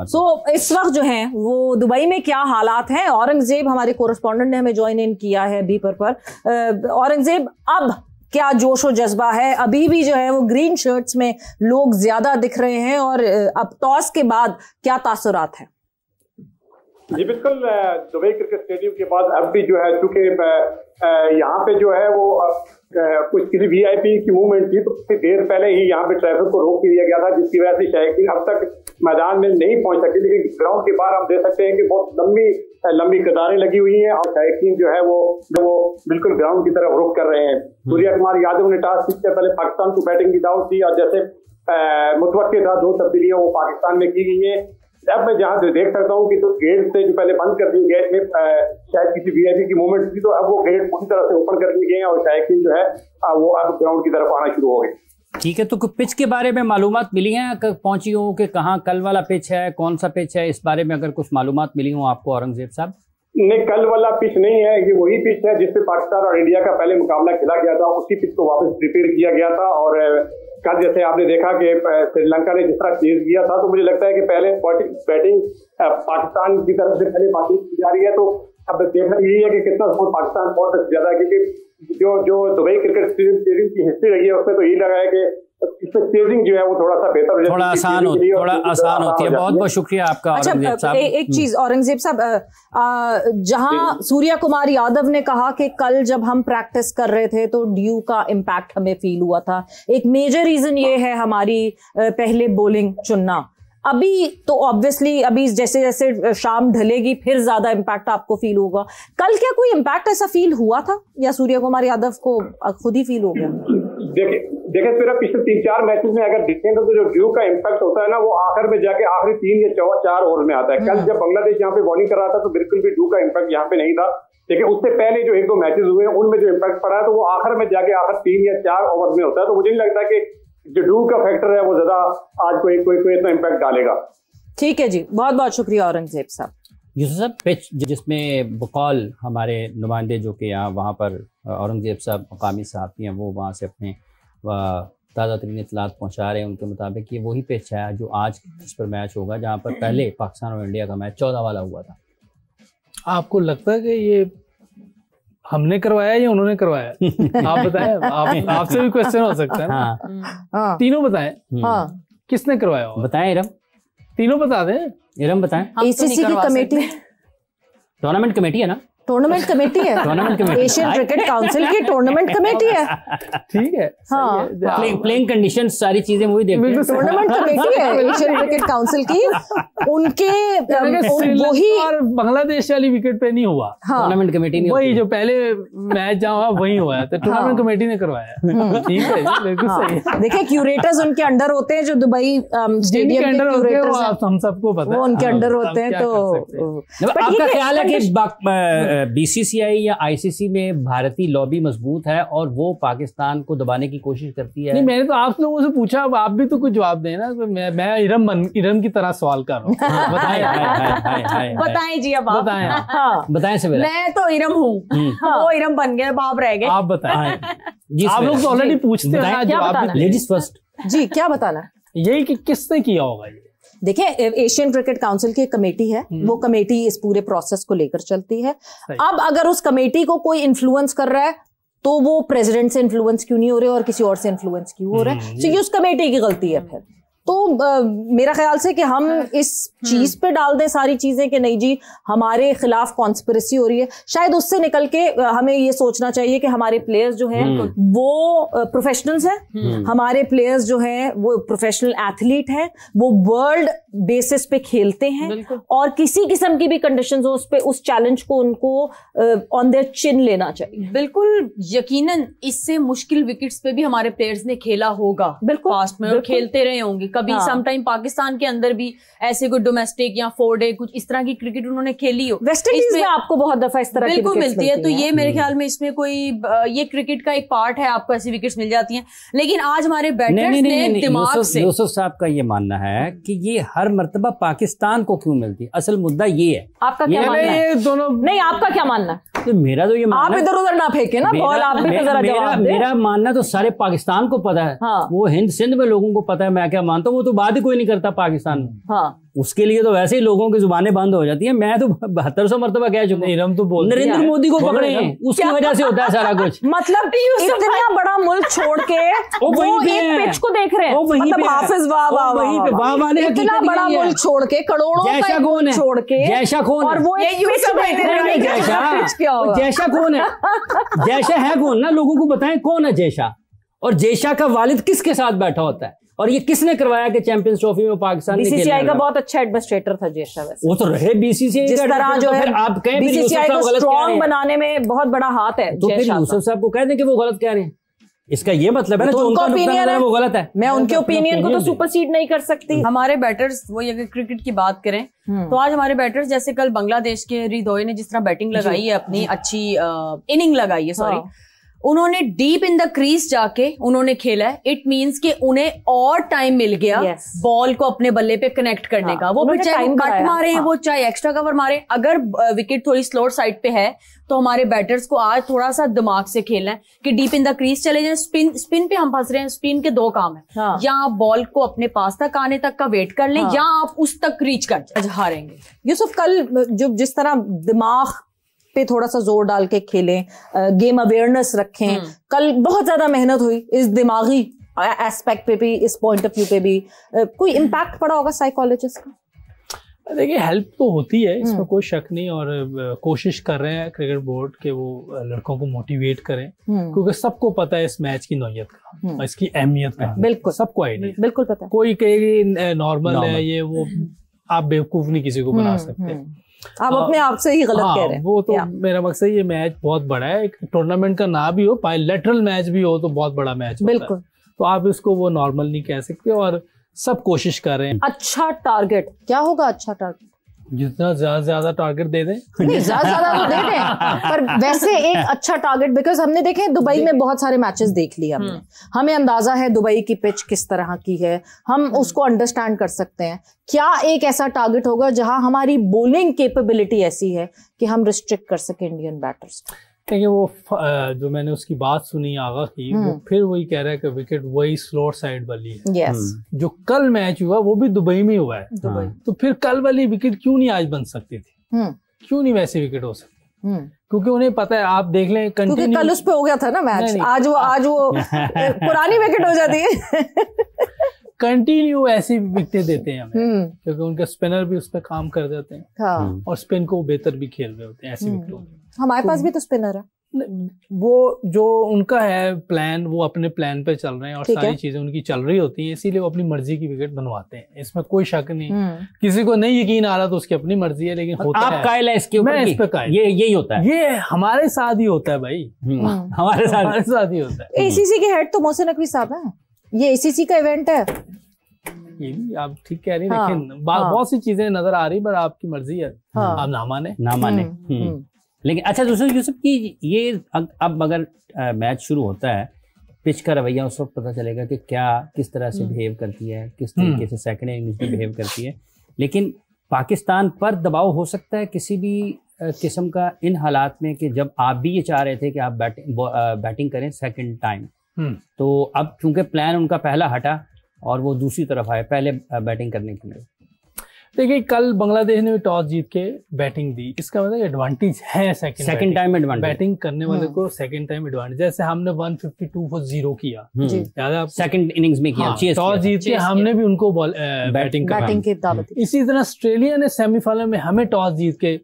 इस वक्त जो है वो दुबई में क्या हालात हैं, औरंगजेब हमारे कोरेस्पॉन्डेंट ने हमें ज्वाइन इन किया है बीपर पर। औरंगजेब, अब क्या जोश और जज्बा है? अभी भी जो है वो ग्रीन शर्ट्स में लोग ज्यादा दिख रहे हैं, और अब टॉस के बाद क्या तासुरात है? जी बिल्कुल, दुबई क्रिकेट स्टेडियम के बाद अब भी जो है, चूंकि यहाँ पे जो है वो कुछ किसी वीआईपी की मूवमेंट थी, तो उससे देर पहले ही यहाँ पे ट्रैफिक को रोक दिया गया था, जिसकी वजह से शायकीन अब तक मैदान में नहीं पहुंच सके। लेकिन ग्राउंड के बाहर हम देख सकते हैं कि बहुत लंबी कतारें लगी हुई हैं, और शायकीन जो है वो बिल्कुल ग्राउंड की तरफ रुख कर रहे हैं। सूर्य कुमार यादव ने टॉस जीतने पहले पाकिस्तान को बैटिंग की दावत दी, और जैसे मुतवक्किल था 2 तब्दीलियां वो पाकिस्तान में की गई हैं। अब मैं जहाँ देख सकता हूँ कि तो गेट से जो पहले बंद कर दिए, गेट में शायद किसी वीआईपी की मूवमेंट थी, तो अब वो गेट पूरी तरह से ओपन कर दिए गए हैं, और शायकीन जो है वो अब ग्राउंड की तरफ आना शुरू हो गए। ठीक है, तो पिच के बारे में मालूमात मिली हैं पहुंची हो कि कहाँ कल वाला पिच है, कौन सा पिच है, इस बारे में अगर कुछ मालूमात मिली हो आपको औरंगजेब साहब? नहीं, कल वाला पिच नहीं है, ये वही पिच है जिसपे पाकिस्तान और इंडिया का पहले मुकाबला खेला गया था। उसी पिच को वापस प्रिपेयर किया गया था, और कल जैसे आपने देखा कि श्रीलंका ने जिस तरह चेज किया था, तो मुझे लगता है कि पहले बैटिंग पाकिस्तान की तरफ से पहले बैटिंग की जा रही है। तो अब देखना यही है कि कितना स्कोर पाकिस्तान बहुत ज्यादा है, क्योंकि जो दुबई क्रिकेट स्टेडियम की हिस्ट्री रही है उसमें तो यही लगा है कि इसमें चेजिंग जो है वो थोड़ा सा बेहतर हो जाती है, थोड़ा आसान होती है। बहुत बहुत शुक्रिया आपका औरंगजेब साहब। एक चीज औरंगजेब साहब, जहां सूर्य कुमार यादव ने कहा कि कल जब हम प्रैक्टिस कर रहे थे तो ड्यू का इम्पैक्ट हमें फील हुआ था, एक मेजर रीजन ये है हमारी पहले बॉलिंग चुनना। अभी तो ऑब्वियसली अभी जैसे जैसे शाम ढलेगी फिर ज्यादा इम्पैक्ट आपको फील होगा। कल क्या कोई इम्पैक्ट ऐसा फील हुआ था, या सूर्य कुमार यादव को खुद ही फील हो गया? देखिए फिर पिछले 3-4 मैचेस में अगर देखें तो जो ड्यू का इम्पैक्ट होता है ना, वो आखिर में जाके आखिरी 3 या 4 ओवर में आता है। कल जब बांग्लादेश यहाँ पे बॉलिंग कर रहा था तो बिल्कुल भी ड्यू का इम्पैक्ट यहाँ पे नहीं था, लेकिन उससे पहले जो 1-2 मैचेस हुए हैं उनमें जो इम्पैक्ट पड़ा है तो वो आखिर में जाके आखिर 3 या 4 ओवर में होता है। तो मुझे नहीं लगता कि जो ड्यू का फैक्टर है वो ज्यादा आज कोई इतना इम्पैक्ट डालेगा। ठीक है जी, बहुत बहुत शुक्रिया औरंगजेब साहब। यूसुफ साहब, पिच जिसमें बकौल हमारे नुमाइंदे जो कि यहाँ वहाँ पर औरंगजेब साहब मकामी सहाफ़ी हैं, वो वहाँ से अपने ताज़ा तरीन इत्तलात पहुँचा रहे हैं, उनके मुताबिक ये वही पिच है जो आज इस पर मैच होगा, जहाँ पर पहले पाकिस्तान और इंडिया का मैच 14 वाला हुआ था। आपको लगता है कि ये हमने करवाया या उन्होंने करवाया? आप बताएं, आपसे भी क्वेश्चन हो सकता है ना। हाँ। तीनों बताएं। हाँ। किसने करवाया? बताएं इरम, तीनों बता दें। इरम बताएं। ACC की कमेटी, टूर्नामेंट कमेटी है ना? टूर्नामेंट कमेटी है, tournament committee, Asian cricket council की टूर्नामेंट कमेटी है। ठीक है, हाँ, प्लेइंग कंडीशन सारी चीजें वही देखते हैं। टूर्नामेंट कमेटी है एशियन क्रिकेट काउंसिल की, उनके वही और बांग्लादेश वाली विकेट पे नहीं हुआ। टूर्नामेंट कमेटी नहीं, वही जो पहले मैच जहाँ हुआ वही हुआ है, तो टूर्नामेंट कमेटी ने करवाया। ठीक है, बिल्कुल सही है। देखिए क्यूरेटर्स उनके अंडर होते हैं, जो दुबई स्टेडियम के क्यूरेटर्स हैं, हम सबको पता है, वो उनके अंडर होते हैं। तो आपका ख्याल है कि बीसीसीआई या आईसीसी में भारतीय लॉबी मजबूत है और वो पाकिस्तान को दबाने की कोशिश करती है? नहीं, मैंने तो आप लोगों से पूछा, अब आप भी तो कुछ जवाब देना। तो मैं इरम की तरह सवाल कर रहा हूँ। बताएं जी, अब आप बताएं। बताएं से मैं तो इरम हूँ, वो इरम बन गए, बाप रह गए। आप बताएं। आप लोग तो ऑलरेडी पूछते हैं, लेडीज फर्स्ट जी, क्या बताना? यही कि किसने किया होगा ये? देखिए, एशियन क्रिकेट काउंसिल की कमेटी है, वो कमेटी इस पूरे प्रोसेस को लेकर चलती है। अब अगर उस कमेटी को कोई इन्फ्लुएंस कर रहा है तो वो प्रेसिडेंट से इन्फ्लुएंस क्यों नहीं हो रहे और किसी और से इन्फ्लुएंस क्यों हो रहा है? तो ये उस कमेटी की गलती है। फिर तो मेरा ख्याल से कि हम इस चीज पे डाल दें सारी चीजें कि नहीं जी हमारे खिलाफ कॉन्स्पिरेसी हो रही है, शायद उससे निकल के हमें ये सोचना चाहिए कि हमारे प्लेयर्स जो हैं वो प्रोफेशनल्स हैं, हमारे प्लेयर्स जो हैं वो प्रोफेशनल एथलीट हैं, वो वर्ल्ड बेसिस पे खेलते हैं, और किसी किस्म की भी कंडीशंस हो उस पे उस चैलेंज को उनको ऑन देयर चिन लेना चाहिए। बिल्कुल, यकीनन इससे मुश्किल विकेट्स पे भी हमारे प्लेयर्स ने खेला होगा बिल्कुल पास्ट में, और खेलते रहे होंगे। कभी समटाइम पाकिस्तान के अंदर भी ऐसे कोई डोमेस्टिक या 4 डे कुछ इस तरह की क्रिकेट उन्होंने खेली हो। वेस्ट इंडीज में आपको बहुत दफा इस तरह की बिल्कुल मिलती है, तो ये मेरे ख्याल में इसमें कोई ये क्रिकेट का एक पार्ट है, आपको ऐसी विकेट्स मिल जाती हैं। लेकिन आज हमारे बैटर्स ने दिमाग से, यूसुफ साहब का ये मानना है कि ये हर मर्तबा पाकिस्तान को क्यों मिलती है, असल मुद्दा ये है। आपका क्या मानना है? दोनों नहीं, आपका क्या मानना है? तो मेरा तो ये आप इधर उधर ना फेंके ना बॉल, आप भी जरा जवाब दें। मेरा मानना तो सारे पाकिस्तान को पता है, वो हिंद सिंध में लोगों को पता है, मैं क्या मानता हूँ, वो तो बात ही कोई नहीं करता पाकिस्तान में। उसके लिए तो वैसे ही लोगों की जुबानें बंद हो जाती हैं। मैं तो 7200 मरतबा कह चुका हूं, हम तो नरेंद्र मोदी को पकड़े उसकी वजह से होता है सारा कुछ। मतलब इतना बड़ा मुल्क छोड़ के वो एक पिच को देख रहे हैं, मतलब हाफिज वाह इतना बड़ा मुल्क छोड़ के करोड़ों का मुल्क छोड़ के जैशा कौन और वो एक पिच देख रहे हैं। जैशा कौन है? जैशा है कौन ना, लोगों को बताएं कौन है जैशा, और जैशा का वालिद किसके साथ बैठा होता है, और ये किसने करवाया कि चैंपियंस ट्रॉफी में पाकिस्तान ने बीसीसीआई का बहुत अच्छा एडमिनिस्ट्रेटर था जैशा। वैसे वो तो रहे बीसीसीआई जिस तरह जो है आप कहें बीसीसीआई को स्ट्रांग बनाने में बहुत बड़ा हाथ है, तो फिर यूसुफ साहब को कह दें कि वो गलत कह रहे हैं। इसका ये मतलब है ना, जो उनका ओपिनियन है वो गलत है। मैं उनके ओपिनियन को तो सुपरसीड नहीं कर सकती। हमारे बैटर्स, वो अगर क्रिकेट की बात करें तो आज हमारे बैटर्स, जैसे कल बांग्लादेश के रिदोई ने जिस तरह बैटिंग लगाई है, अपनी अच्छी इनिंग लगाई है, सॉरी, उन्होंने डीप इन द क्रीज जाके उन्होंने खेला है। इट मींस कि उन्हें और टाइम मिल गया बॉल को अपने बल्ले पे कनेक्ट करने का। वो फिर चाहे कट मारे, वो चाहे एक्स्ट्रा कवर मारे, अगर विकेट थोड़ी स्लोअर साइड पे है तो हमारे बैटर्स को आज थोड़ा सा दिमाग से खेलना है कि डीप इन द क्रीज चले जाएं। स्पिन पे हम फंस रहे हैं। स्पिन के दो काम है, या आप बॉल को अपने पास तक आने तक का वेट कर लें, या आप उस तक रीच कर जाए। हारेंगे यूसुफ, कल जो जिस तरह दिमाग पे थोड़ा सा जोर डाल के खेलें, गेम अवेयरनेस रखें, कल बहुत ज्यादा मेहनत हुई इस दिमागी एस्पेक्ट पे भी, इस पॉइंट ऑफ व्यू पे भी, कोई इम्पैक्ट पड़ा होगा साइकोलॉजिस्ट का? देखिए, हेल्प तो होती है, इसमें कोई शक नहीं, और कोशिश कर रहे हैं क्रिकेट बोर्ड के वो लड़कों को मोटिवेट करें, क्योंकि सबको पता है इस मैच की नौयत का, इसकी अहमियत का, बिल्कुल सबको आइडिया, बिल्कुल पता है। कोई कहेगी नॉर्मल है ये वो, आप बेवकूफ नहीं किसी को बना सकते, आप अपने आप से ही गलत कह रहे हैं। वो तो मेरा मकसद, ये मैच बहुत बड़ा है, एक टूर्नामेंट का ना भी हो, बायलैटरल मैच भी हो तो बहुत बड़ा मैच होता है, बिल्कुल, तो आप इसको वो नॉर्मल नहीं कह सकते, और सब कोशिश कर रहे हैं। अच्छा टारगेट क्या होगा? अच्छा टारगेट जितना ज्यादा टारगेट दे दें, ज्यादा तो दे दें, पर वैसे एक अच्छा टारगेट, बिकॉज हमने देखे दुबई में बहुत सारे मैचेस देख लिए हमने, हमें अंदाजा है दुबई की पिच किस तरह की है, हम उसको अंडरस्टैंड कर सकते हैं। क्या एक ऐसा टारगेट होगा जहां हमारी बॉलिंग कैपेबिलिटी ऐसी है कि हम रिस्ट्रिक्ट कर सके इंडियन बैटर्स? देखिए, वो जो मैंने उसकी बात सुनी आगा की, वो फिर वही कह रहा है कि विकेट वही स्लोअर साइड वाली है। yes. जो कल मैच हुआ वो भी दुबई में हुआ है, तो फिर कल वाली विकेट क्यों नहीं आज बन सकती थी? क्यों नहीं वैसे विकेट हो सकती? क्योंकि उन्हें पता है, आप देख लें, क्योंकि कल उस पे हो गया था ना मैच, आज वो पुरानी विकेट हो जाती है। कंटिन्यू ऐसी विकेटें देते हैं हमें, क्योंकि उनके स्पिनर भी उस पर काम कर जाते हैं, और स्पिन को बेहतर भी खेल रहे होते हैं ऐसी विकेटों में। हमारे पास भी तो स्पिनर है, वो जो उनका है प्लान, वो अपने प्लान पे चल रहे हैं, और सारी चीजें उनकी चल रही होती हैं, इसीलिए वो अपनी मर्जी की विकेट बनवाते हैं, इसमें कोई शक नहीं। किसी को नहीं यकीन आ रहा तो उसकी अपनी मर्जी है, लेकिन होता है। आप कायल है इसके ऊपर? मैं इस पे कायल, यही होता है, ये हमारे साथ ही होता है भाई, हमारे साथ ही होता है। एसीसी के हेड तो मोहसिन नकवी साहब हैं, ये एसीसी का इवेंट है। ये भी आप ठीक कह रही हैं, लेकिन बहुत सी चीजें नजर आ रही, पर आपकी मर्जी है, आप ना माने। लेकिन अच्छा दूसरा यूसुफ की, ये अब अगर मैच शुरू होता है, पिच का रवैया उस वक्त पता चलेगा कि क्या किस तरह से बिहेव करती है, किस तरीके से सेकंड इनिंग्स में बिहेव करती है। लेकिन पाकिस्तान पर दबाव हो सकता है किसी भी किस्म का इन हालात में, कि जब आप भी ये चाह रहे थे कि आप बैटिंग करें सेकंड टाइम, तो अब चूंकि प्लान उनका पहला हटा और वो दूसरी तरफ आए पहले बैटिंग करने के लिए। देखिए, कल बांग्लादेश ने भी टॉस जीत के बैटिंग दी, इसका मतलब एडवांटेज है सेकंड टाइम एडवांटेज, बैटिंग करने वाले को सेकंड टाइम एडवांटेज। जैसे हमने 152 फॉर 0 किया, याद है, सेकंड इनिंग्स में किया, टॉस जीत के हमने भी उनको बैटिंग की दावत दी। इसी तरह ऑस्ट्रेलिया ने सेमीफाइनल में हमें टॉस जीत के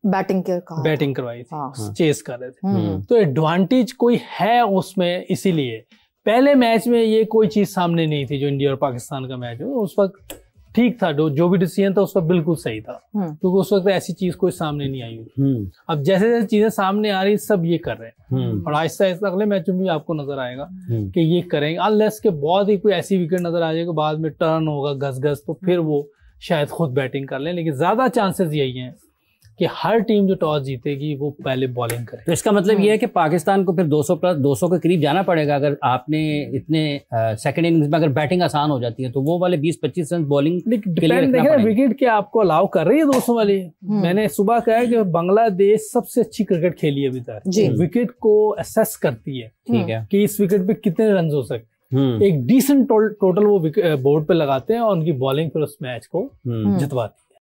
बैटिंग करवाई थी, चेस कर रहे थे, तो एडवांटेज कोई है उसमें। इसीलिए पहले मैच में ये कोई चीज सामने नहीं थी, जो इंडिया और पाकिस्तान का मैच हो, उस वक्त ठीक था, जो भी डिसीजन था उस वक्त बिल्कुल सही था, क्योंकि उस वक्त ऐसी चीज कोई सामने नहीं आई हुई। अब जैसे जैसे चीजें सामने आ रही, सब ये कर रहे हैं, और आहिस्ता आहिस्ता अगले मैच में भी आपको नजर आएगा कि ये करेंगे, अनलेस के बहुत ही कोई ऐसी विकेट नजर आ जाएगी, बाद में टर्न होगा घस, तो फिर वो शायद खुद बैटिंग कर लें। लेकिन ज्यादा चांसेस यही हैं कि हर टीम जो टॉस जीतेगी वो पहले बॉलिंग करे। तो इसका मतलब ये है कि पाकिस्तान को फिर 200 के करीब जाना पड़ेगा, अगर आपने इतने सेकंड इनिंग्स में अगर बैटिंग आसान हो जाती है, तो वो वाले 20-25 रन बॉलिंग के लिए रखना पड़ेगा। विकेट क्या आपको अलाउ कर रही है 200 वाली? मैंने सुबह कहा कि बांग्लादेश सबसे अच्छी क्रिकेट खेली है अभी तक, विकेट को असेस करती है, ठीक है, कि इस विकेट पे कितने रन हो सकते, एक डिसेंट टोटल वो बोर्ड पे लगाते हैं और उनकी बॉलिंग फिर उस मैच को जितवाती है।